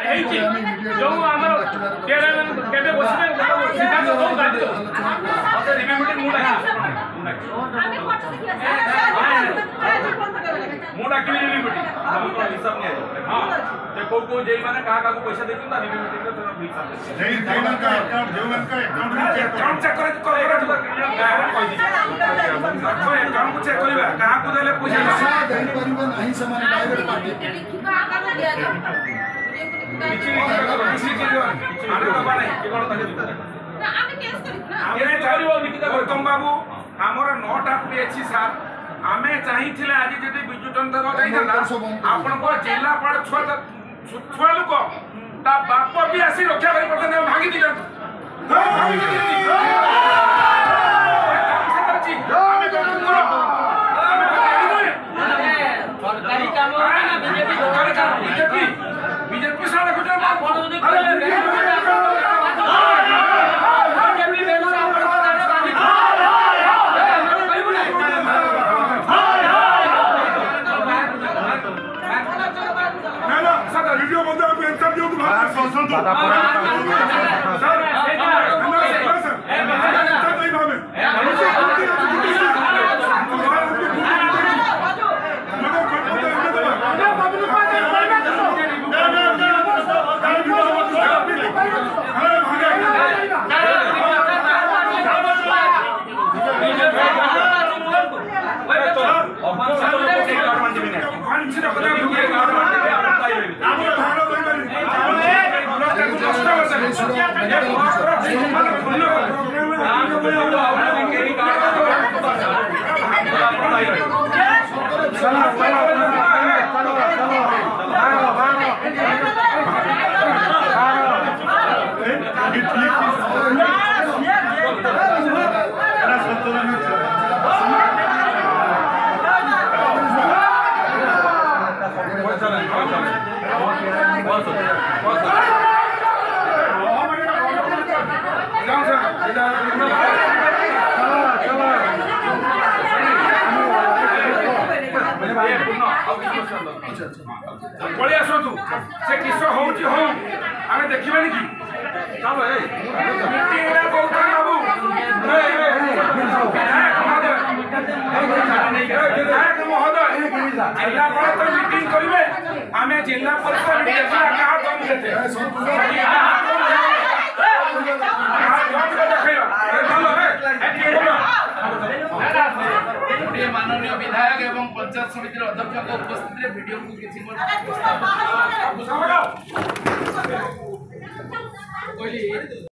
जो आमर केबे बसिबे सिद्धांत दो दायित्व मते रिमेम्बर मुडा मुडा कि रिमेम्बर हम तो हिसाब नहीं हां ते को जेई माने का पैसा देछन ता रिमेम्बर तो हिसाब जेई जेई का अकाउंट जो मन का अकाउंट चेक करे को अकाउंट को चेक करबा का को देले पैसा दे परिबे नहीं समान डायरेक्ट पार्टी गौतम बाबू आमर 9टा पुरी अच्छी सार आमे चाहिए आज जब विजु जनता आपण को जिलापाल छुआ लोक ता बाप भी आसी रक्षा कर भांगी दी बीजेपी वीडियो बंद पलि आसतु से किस हो आम देखा कि चलो बाबू विधायक महोदय जिलापाल तो मीटिंग करेंगे आम जिला परिषद माननीय विधायक एवं पंचायत समिति अध्यक्ष उपस्थित वीडियो को किसी कहली